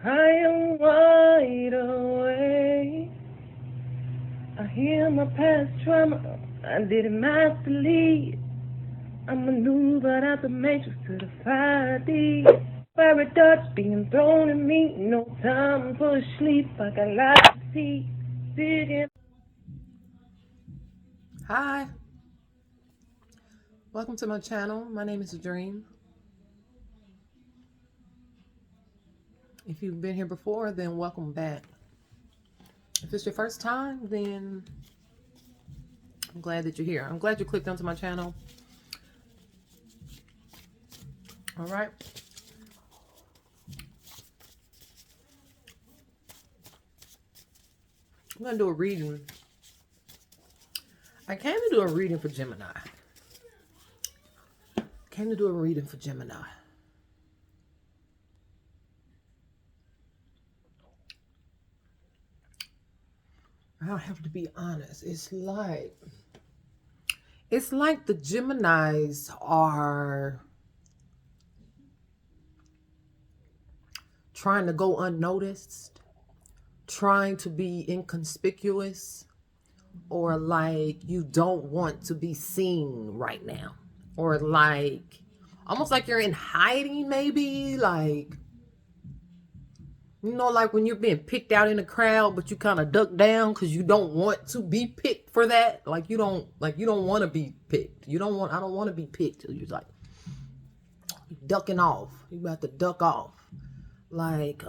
I am wide awake. I hear my past trauma. I did it masterly. I maneuvered out the matrix to the 5D. Paradox being thrown at me. No time for sleep. I got lots to see. Digging. Hi, welcome to my channel. My name is Dream. If you've been here before, then welcome back. If it's your first time, then I'm glad that you're here. I'm glad you clicked onto my channel. All right. I'm going to do a reading. I came to do a reading for Gemini. I have to be honest. It's like the Geminis are trying to go unnoticed, trying to be inconspicuous, or like you don't want to be seen right now, or like almost like you're in hiding, maybe like, like when you're being picked out in a crowd, but you kind of duck down because you don't want to be picked for that. Like you don't want to be picked. I don't want to be picked. You're like ducking off. You about to duck off. Like,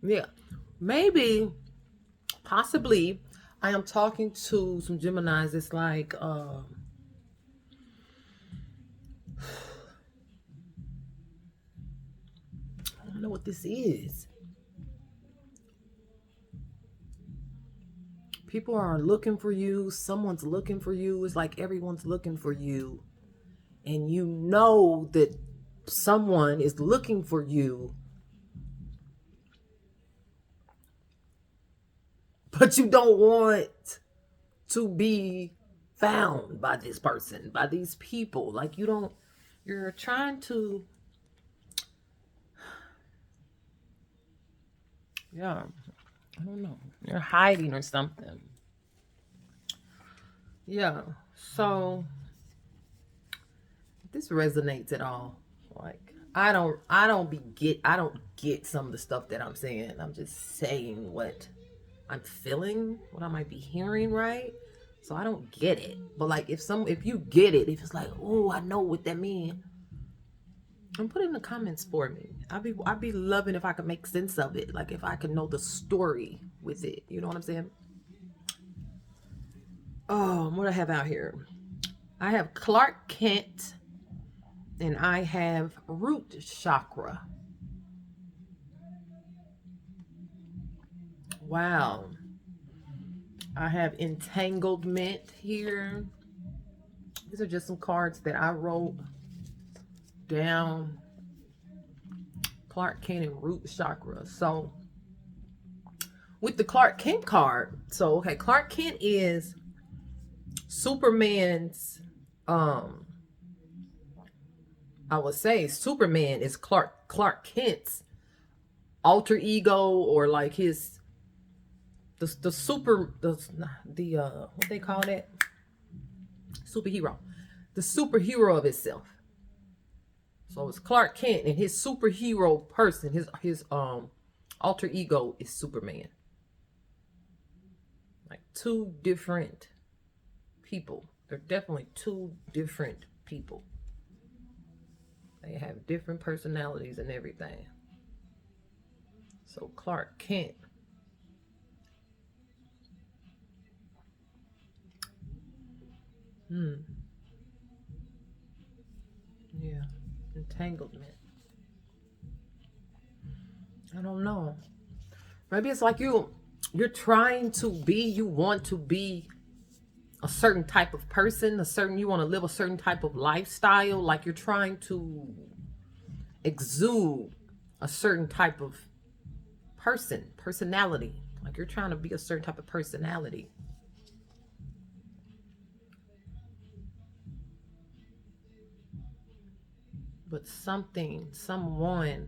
yeah, maybe, possibly, I am talking to some Geminis. It's like, I don't know what this is. People are looking for you. Someone's looking for you. It's like everyone's looking for you. And you know that someone is looking for you. But you don't want to be found by this person, by these people. Like you're trying to, yeah, I don't know. You're hiding or something. Yeah. So this resonates at all. Like I don't get some of the stuff that I'm saying. I'm just saying what I'm feeling, what I might be hearing, right? So I don't get it. But like if you get it, if it's like, oh, I know what that means, and put it in the comments for me. I'd be loving if I could make sense of it. Like if I could know the story with it. You know what I'm saying? Oh, what do I have out here? I have Clark Kent and I have root chakra. Wow. I have entanglement here. These are just some cards that I wrote down. Clark Kent and root chakra. So with the Clark Kent card, so okay, Clark Kent is Superman's I would say Superman is Clark Kent's alter ego, or like his the what they call that, superhero, the superhero of itself. So it's Clark Kent and his superhero person, his alter ego is Superman. Like two different people. They're definitely two different people. They have different personalities and everything. So Clark Kent. Yeah. Entanglement. I don't know. Maybe it's like you're trying to be, you want to be a certain type of person, you want to live a certain type of lifestyle. Like you're trying to exude a certain type of personality. Like you're trying to be a certain type of personality. But something, someone,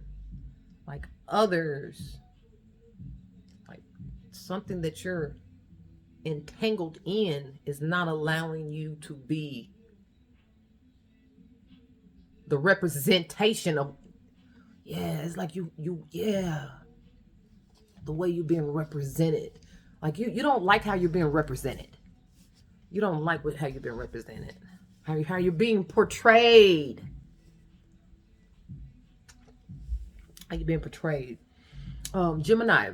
like others, like something that you're entangled in is not allowing you to be the representation of, yeah, it's like yeah, the way you're being represented. Like you don't like how you're being represented. You don't like how you're being represented. How you're being portrayed. How you're being portrayed. Gemini.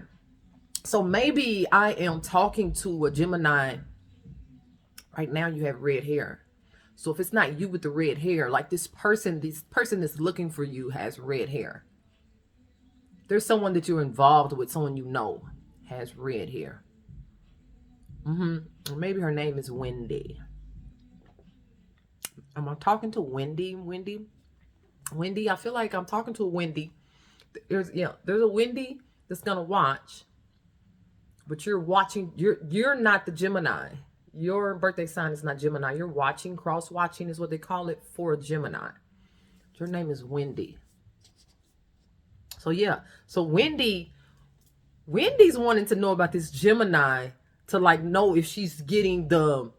So maybe I am talking to a Gemini. Right now you have red hair. So if it's not you with the red hair, like this person that's looking for you has red hair. There's someone that you're involved with, someone you know has red hair. Maybe her name is Wendy. Am I talking to Wendy? Wendy, I feel like I'm talking to a Wendy. There's a Wendy that's gonna watch, but you're watching. You're not the Gemini. Your birthday sign is not Gemini. You're watching. Cross watching is what they call it for a Gemini. Your name is Wendy. So yeah. So Wendy's wanting to know about this Gemini to like know if she's getting the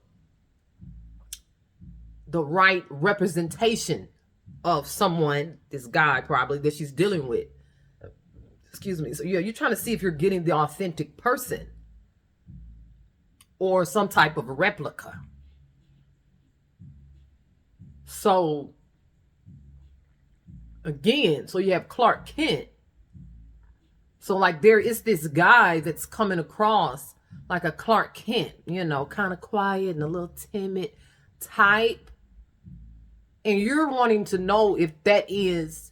right representation of someone, this guy probably that she's dealing with. Excuse me. So yeah, you're trying to see if you're getting the authentic person or some type of replica. So again, so you have Clark Kent. So like there is this guy that's coming across like a Clark Kent, kind of quiet and a little timid type. And you're wanting to know if that is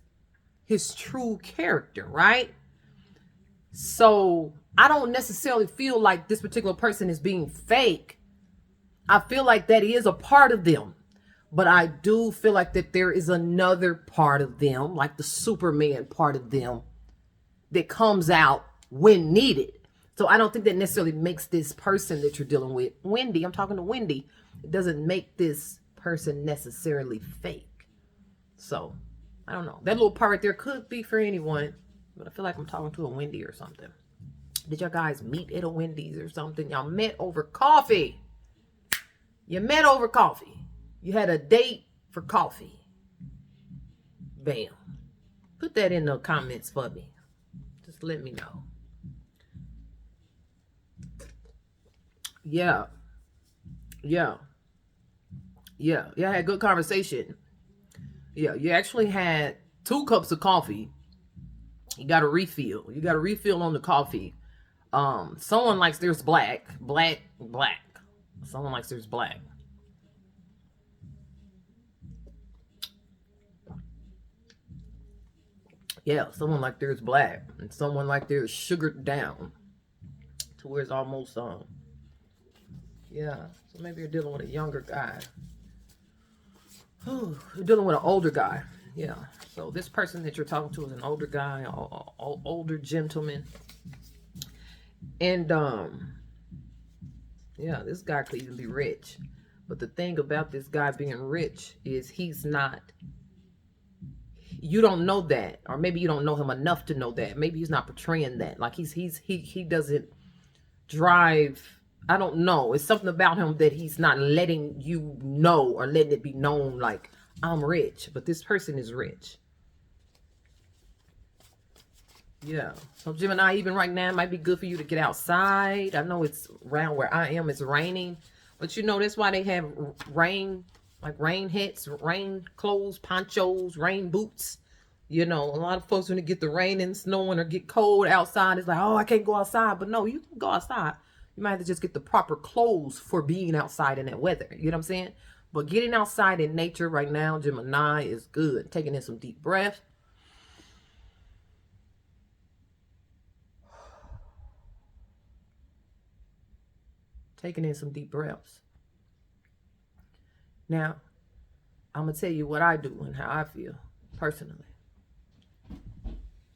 his true character, right? So I don't necessarily feel like this particular person is being fake. I feel like that is a part of them. But I do feel like that there is another part of them, like the Superman part of them, that comes out when needed. So I don't think that necessarily makes this person that you're dealing with, Wendy, I'm talking to Wendy, it doesn't make this person necessarily fake. So I don't know. That little part right there could be for anyone, but I feel like I'm talking to a Wendy or something. Did y'all guys meet at a Wendy's or something? Y'all met over coffee. You met over coffee. You had a date for coffee. Bam. Put that in the comments for me. Just let me know. Yeah. I had good conversation. Yeah, you actually had 2 cups of coffee. You got a refill. You got a refill on the coffee. Someone likes theirs black. Someone likes theirs black. Yeah, someone like theirs black. And someone like theirs sugared down to where it's almost yeah. So maybe you're dealing with a younger guy. You're dealing with an older guy. Yeah. So this person that you're talking to is an older guy, older gentleman. And yeah, this guy could even be rich. But the thing about this guy being rich is he's not, you don't know that, or maybe you don't know him enough to know that. Maybe he's not portraying that. Like he doesn't drive, I don't know. It's something about him that he's not letting you know or letting it be known like, I'm rich, but this person is rich. Yeah. So Gemini, even right now, it might be good for you to get outside. I know it's around where I am, it's raining. But that's why they have rain, like rain hats, rain clothes, ponchos, rain boots. A lot of folks when they get the rain and snowing or get cold outside, it's like, oh, I can't go outside. But no, you can go outside. You might have to just get the proper clothes for being outside in that weather. You know what I'm saying? But getting outside in nature right now, Gemini, is good. Taking in some deep breaths. Taking in some deep breaths. Now, I'm going to tell you what I do and how I feel personally.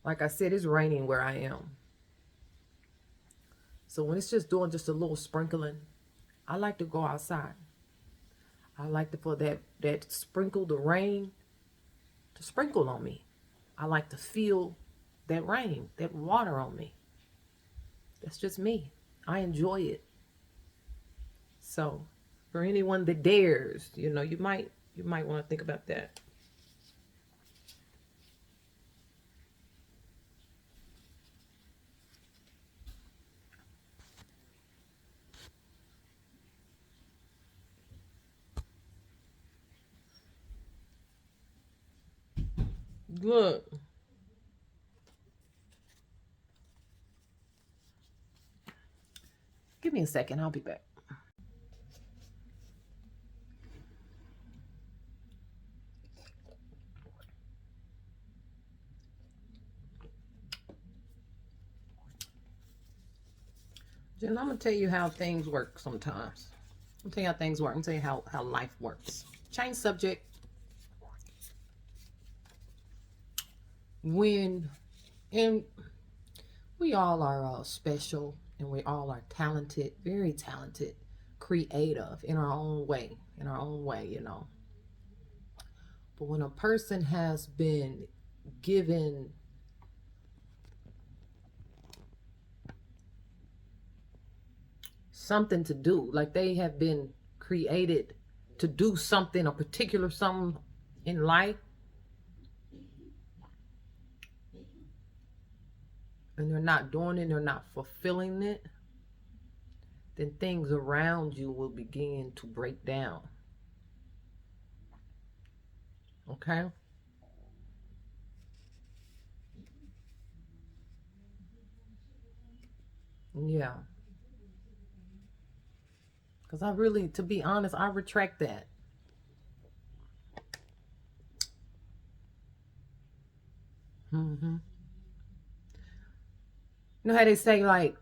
Like I said, it's raining where I am. So when it's just doing just a little sprinkling, I like to go outside. I like for that sprinkle, the rain, to sprinkle on me. I like to feel that rain, that water on me. That's just me. I enjoy it. So for anyone that dares, you might want to think about that. Look, give me a second. I'll be back. Jen, I'm going to tell you how things work sometimes. I'm tell you how things work. I'm tell you how life works. Change subject. And we all are special, and we all are talented, very talented, creative in our own way, But when a person has been given something to do, like they have been created to do something, a particular something in life, and they're not doing it, they're not fulfilling it, then things around you will begin to break down. Okay? Yeah. Because I really, to be honest, I retract that. Mm-hmm. You know how they say, like,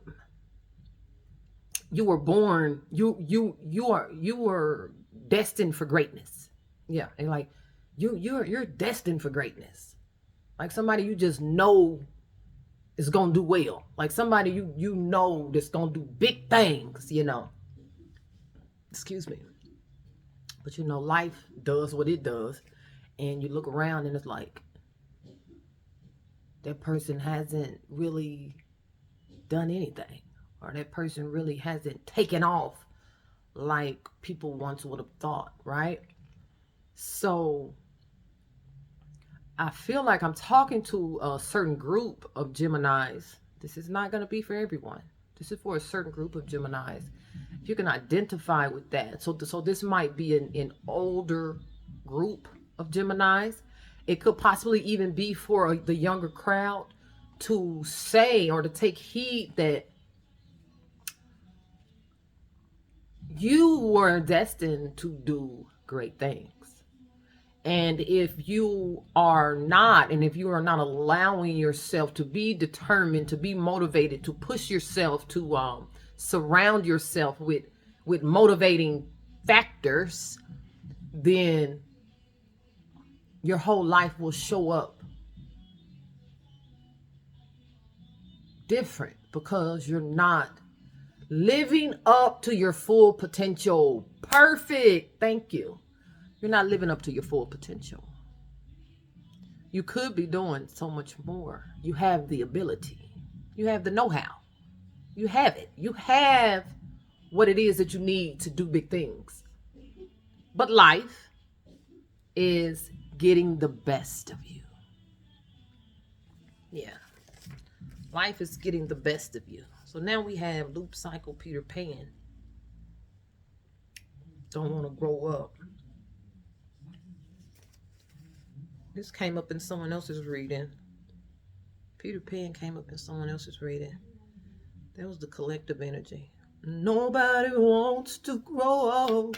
you were born, you were destined for greatness. Yeah, and like you're destined for greatness. Like somebody you just know is gonna do well. Like somebody you know that's gonna do big things. Excuse me. But life does what it does, and you look around and it's like that person hasn't really done anything, or that person really hasn't taken off like people once would have thought, right? So I feel like I'm talking to a certain group of Geminis. This is not going to be for everyone. This is for a certain group of Geminis. If you can identify with that. So this might be an older group of Geminis. It could possibly even be for the younger crowd to say or to take heed that you were destined to do great things. And if you are not, and if you are not allowing yourself to be determined, to be motivated, to push yourself, to surround yourself with motivating factors, then your whole life will show up different because you're not living up to your full potential. Perfect. Thank you. You're not living up to your full potential. You could be doing so much more. You have the ability. You have the know-how. You have it. You have what it is that you need to do big things. But life is getting the best of you. Yeah. Life is getting the best of you. So now we have loop cycle Peter Pan. Don't want to grow up. This came up in someone else's reading. Peter Pan came up in someone else's reading. That was the collective energy. Nobody wants to grow up.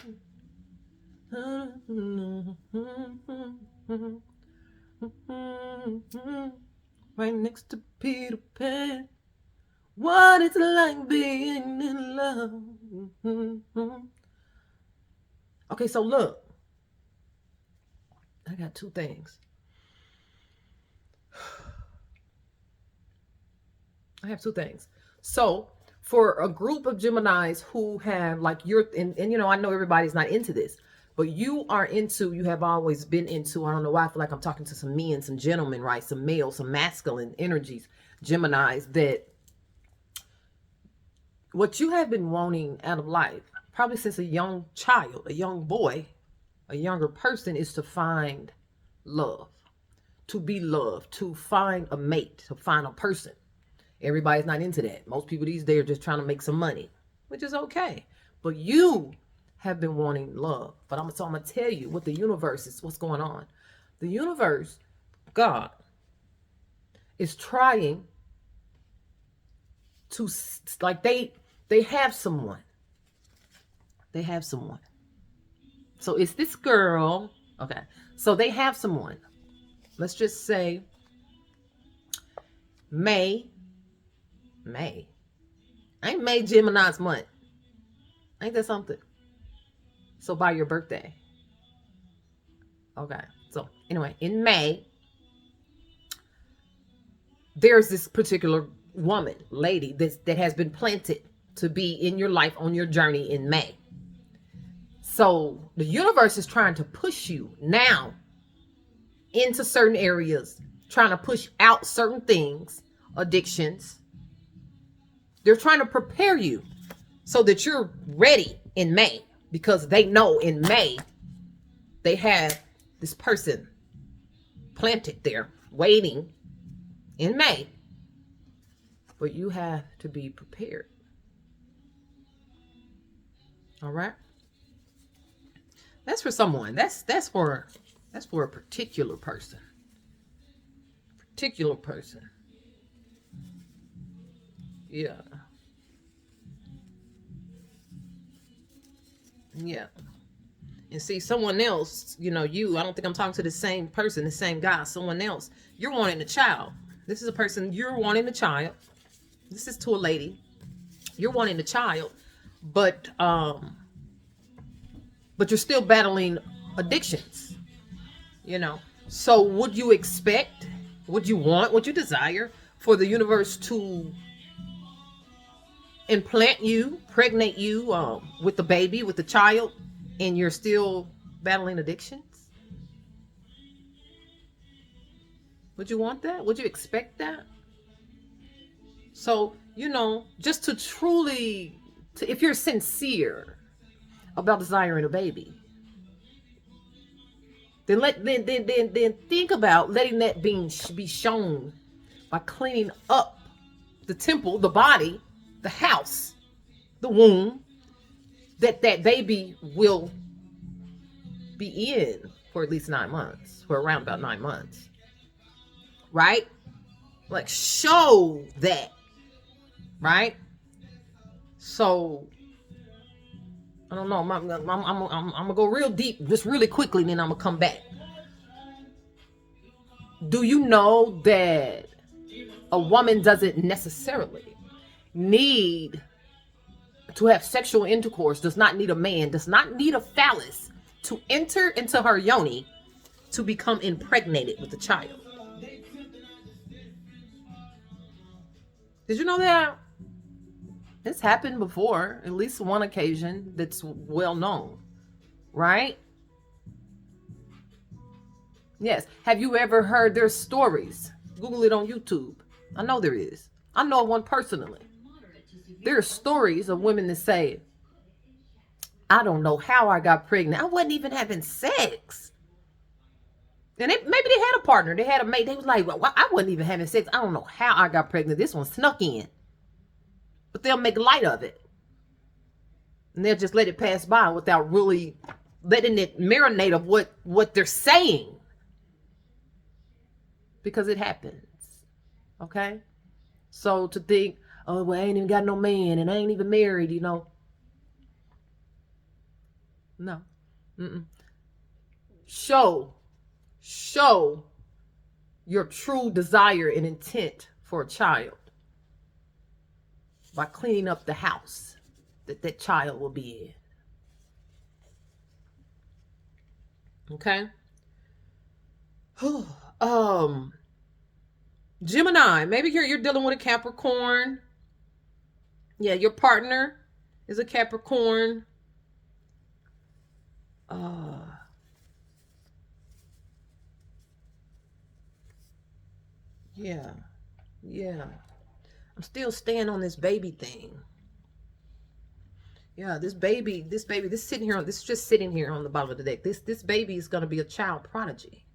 Right next to Peter Pan. What it's like being in love. Okay, so look. I got two things. I have two things. So for a group of Geminis who have like and I know everybody's not into this, But you have always been into, I don't know why I feel like I'm talking to some men, some gentlemen, right? Some males, some masculine energies, Geminis, that what you have been wanting out of life, probably since a young child, a young boy, a younger person, is to find love, to be loved, to find a mate, to find a person. Everybody's not into that. Most people these days are just trying to make some money, which is okay. But you have been wanting love. But I'm going to tell you what the universe is, what's going on. The universe, God, is trying to, like, they have someone. They have someone. So it's this girl. Okay. So they have someone. Let's just say May. Ain't May Gemini's month? Ain't that something? So by your birthday. Okay. So anyway, in May, there's this particular woman, lady, that has been planted to be in your life on your journey in May. So the universe is trying to push you now into certain areas, trying to push out certain things, addictions. They're trying to prepare you so that you're ready in May, because they know in May they have this person planted there waiting in May. But you have to be prepared. All right? That's for someone. That's for a particular person. Particular person. Yeah. Yeah. And see, someone else, I don't think I'm talking to the same person, the same guy, someone else. You're wanting a child. This is a person, you're wanting a child. This is to a lady. You're wanting a child, but you're still battling addictions, So would you expect, would you desire for the universe to pregnate you with the baby, with the child, and you're still battling addictions? Would you want that? Would you expect that? So, just to truly, if you're sincere about desiring a baby, then think about letting that be shown by cleaning up the temple, the body, the house, the womb that baby will be in for at least 9 months, for around about 9 months, right? Like, show that, right? So I don't know. I'm gonna go real deep, just really quickly, and then I'm gonna come back. Do you know that a woman doesn't necessarily need to have sexual intercourse, does not need a man, does not need a phallus to enter into her yoni to become impregnated with a child? Did you know that? It's happened before, at least one occasion that's well known, right? Yes. Have you ever heard their stories? Google it on YouTube. I know there is. I know one personally. There are stories of women that say, I don't know how I got pregnant. I wasn't even having sex. And maybe they had a partner. They had a mate. They was like, well, I wasn't even having sex. I don't know how I got pregnant. This one snuck in. But they'll make light of it. And they'll just let it pass by without really letting it marinate of what they're saying. Because it happens. Okay? So to think, oh, well, I ain't even got no man and I ain't even married, No. Mm-mm. Show your true desire and intent for a child by cleaning up the house that child will be in. Okay? Gemini, maybe you're dealing with a Capricorn. Yeah, your partner is a Capricorn. Uh, yeah, yeah. I'm still staying on this baby thing. Yeah, this sitting here on this just sitting here on the bottom of the deck. This baby is gonna be a child prodigy.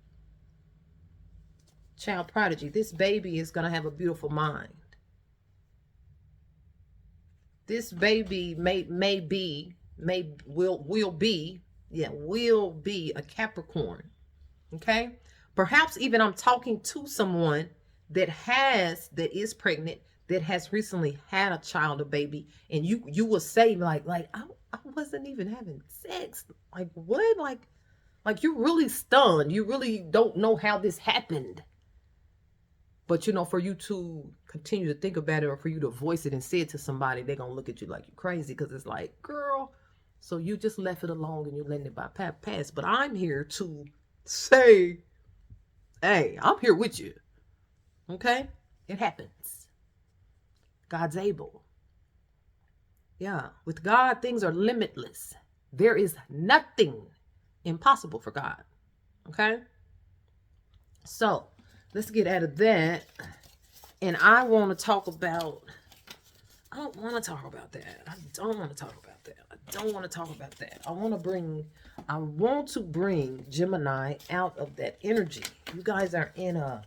Child prodigy. This baby is gonna have a beautiful mind. This baby will be, yeah, will be a Capricorn. Okay? Perhaps even I'm talking to someone that is pregnant, that has recently had a child, a baby, and you will say like I wasn't even having sex. Like what? Like you're really stunned. You really don't know how this happened. But for you to continue to think about it, or for you to voice it and say it to somebody, they're gonna look at you like you're crazy, because it's like, girl, so you just left it alone and you letting it pass. But I'm here to say, hey, I'm here with you. Okay? It happens. God's able. Yeah. With God, things are limitless. There is nothing impossible for God. Okay? So let's get out of that. And I want to talk about, I don't want to talk about that. I don't want to talk about that. I don't want to talk about that. I want to bring Gemini out of that energy. You guys are in a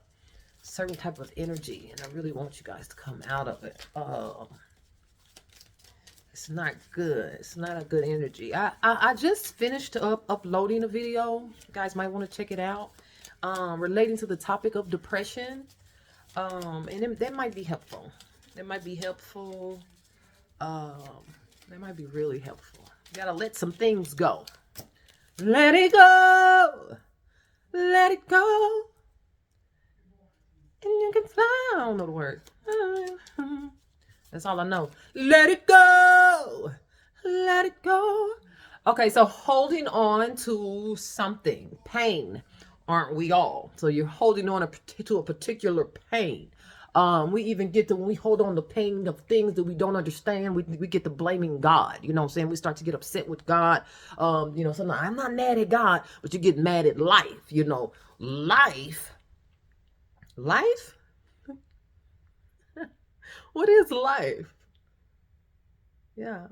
certain type of energy, and I really want you guys to come out of it. It's not good. It's not a good energy. I just finished uploading a video. You guys might want to check it out. Relating to the topic of depression. And that might be helpful. That might be helpful. That might be really helpful. You gotta let some things go. Let it go. Let it go. And you can fly. I don't know the word. That's all I know. Let it go. Let it go. Okay, so holding on to something. Pain. Aren't we all? So you're holding on to a particular pain. We even get to, when we hold on to pain of things that we don't understand, we get to blaming God. You know what I'm saying? We start to get upset with God. Sometimes I'm not mad at God, but you get mad at life. Life. What is life? Yeah.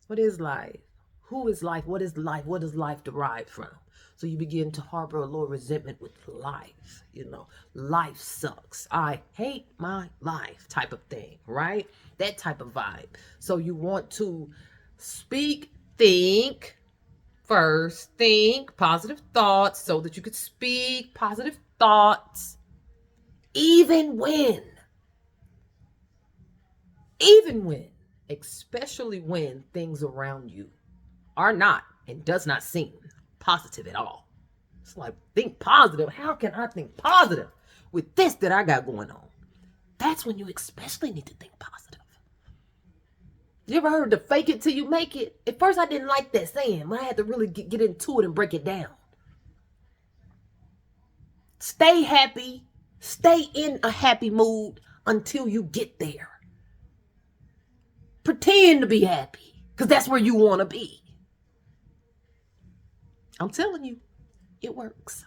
What is life? Who is life? What is life? What does life derive from? So you begin to harbor a little resentment with life. Life sucks. I hate my life type of thing, right? That type of vibe. So you want to think first, think positive thoughts so that you could speak positive thoughts, even when, especially when things around you are not and does not seem positive at all. It's like, think positive. How can I think positive with this that I got going on? That's when you especially need to think positive. You ever heard the fake it till you make it? At first I didn't like that saying, but I had to really get into it and break it down. Stay happy. Stay in a happy mood until you get there. Pretend to be happy, because that's where you want to be. I'm telling you, it works.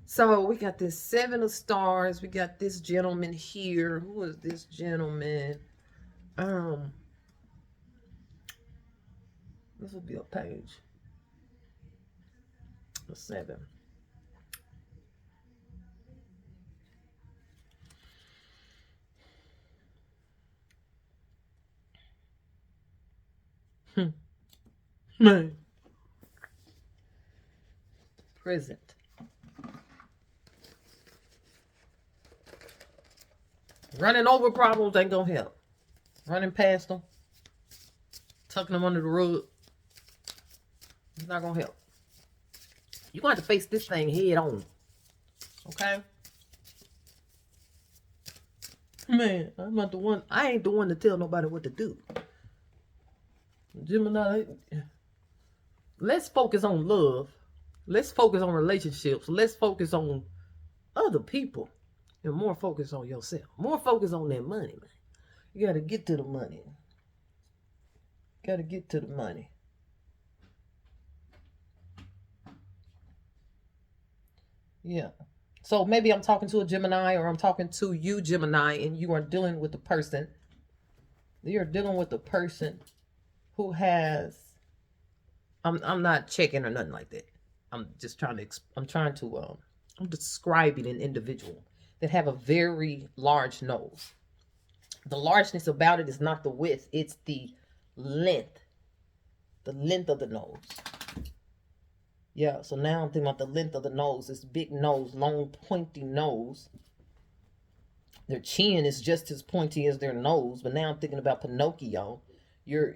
So we got this 7 of stars. We got this gentleman here. Who is this gentleman? This will be a page. A 7. Man. Present. Running over problems ain't gonna help. Running past them, tucking them under the rug, it's not gonna help. You're gonna have to face this thing head on. Okay? Man, I'm not the one. I ain't the one to tell nobody what to do. Gemini, let's focus on love. Let's focus on relationships. Let's focus on other people. And more focus on yourself. More focus on that money, man. You gotta get to the money. Gotta get to the money. Yeah. So maybe I'm talking to a Gemini, or I'm talking to you, Gemini, and you are dealing with a person. You're dealing with a person who has. I'm not checking or nothing like that. I'm just trying to. I'm trying to. I'm describing an individual that have a very large nose. The largeness about it is not the width; it's the length. The length of the nose. Yeah. So now I'm thinking about the length of the nose. This big nose, long pointy nose. Their chin is just as pointy as their nose, but now I'm thinking about Pinocchio. You're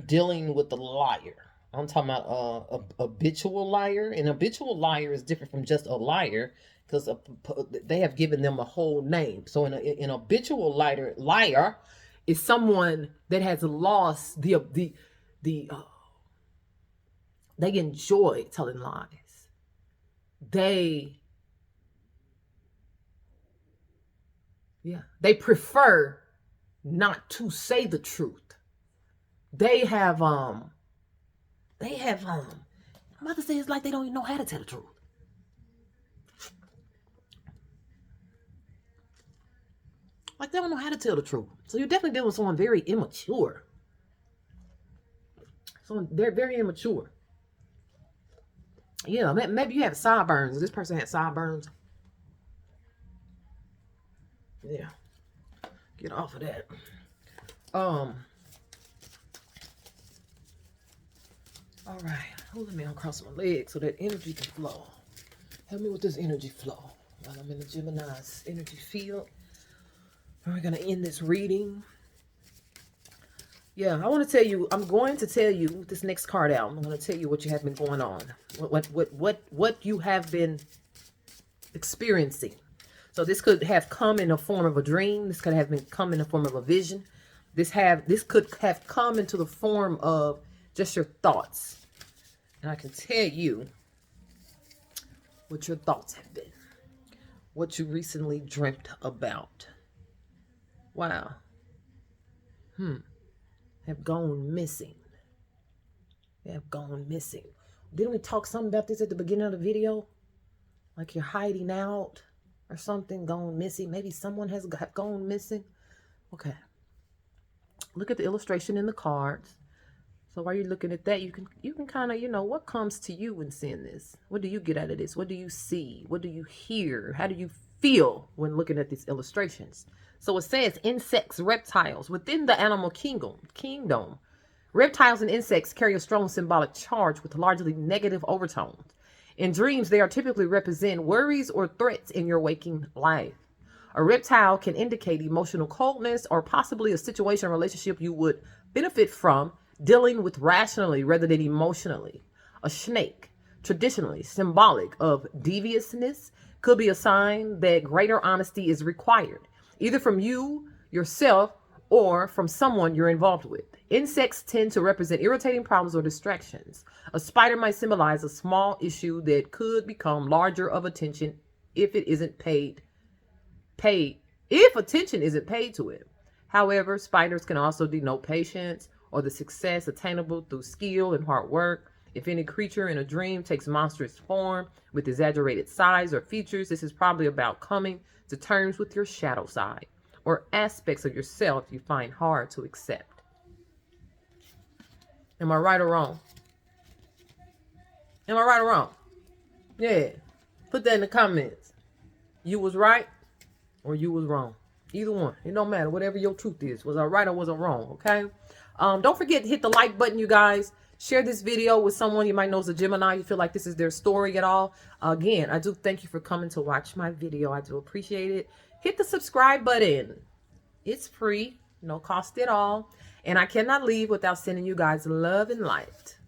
dealing with a liar. I'm talking about a habitual liar. An habitual liar is different from just a liar, because they have given them a whole name. So an habitual liar is someone that has lost the they enjoy telling lies. They prefer not to say the truth. They have I'm about to say, it's like they don't even know how to tell the truth. Like they don't know how to tell the truth. So you're definitely dealing with someone very immature. So they're very immature. Yeah, maybe you have sideburns. This person had sideburns. Yeah. Get off of that. All right. Let me uncross my legs so that energy can flow. Help me with this energy flow while I'm in the Gemini's energy field. We're going to end this reading. Yeah, I'm going to tell you with this next card out. I'm going to tell you what you have been going on. What you have been experiencing. So this could have come in the form of a dream. This could have come in the form of a vision. This could have come into the form of just your thoughts. And I can tell you what your thoughts have been. What you recently dreamt about. Wow. Have gone missing. They have gone missing. Didn't we talk something about this at the beginning of the video? Like you're hiding out or something, gone missing. Maybe someone has gone missing. Okay. Look at the illustration in the cards. So while you're looking at that, you can kind of, what comes to you when seeing this? What do you get out of this? What do you see? What do you hear? How do you feel when looking at these illustrations? So it says insects, reptiles within the animal kingdom. Reptiles and insects carry a strong symbolic charge with largely negative overtones. In dreams, they are typically represent worries or threats in your waking life. A reptile can indicate emotional coldness or possibly a situation or relationship you would benefit from dealing with rationally rather than emotionally. A snake, traditionally symbolic of deviousness, could be a sign that greater honesty is required, either from you, yourself, or from someone you're involved with. Insects tend to represent irritating problems or distractions. A spider might symbolize a small issue that could become larger of attention if it isn't paid if attention isn't paid to it. However, spiders can also denote patience or the success attainable through skill and hard work. If any creature in a dream takes monstrous form with exaggerated size or features, this is probably about coming to terms with your shadow side or aspects of yourself you find hard to accept. Am I right or wrong? Am I right or wrong? Yeah. Put that in the comments. You was right or you was wrong. Either one. It don't matter. Whatever your truth is. Was I right or was I wrong? Okay? Don't forget to hit the like button, you guys. Share this video with someone you might know is a Gemini. You feel like this is their story at all. Again, I do thank you for coming to watch my video. I do appreciate it. Hit the subscribe button. It's free. No cost at all. And I cannot leave without sending you guys love and light.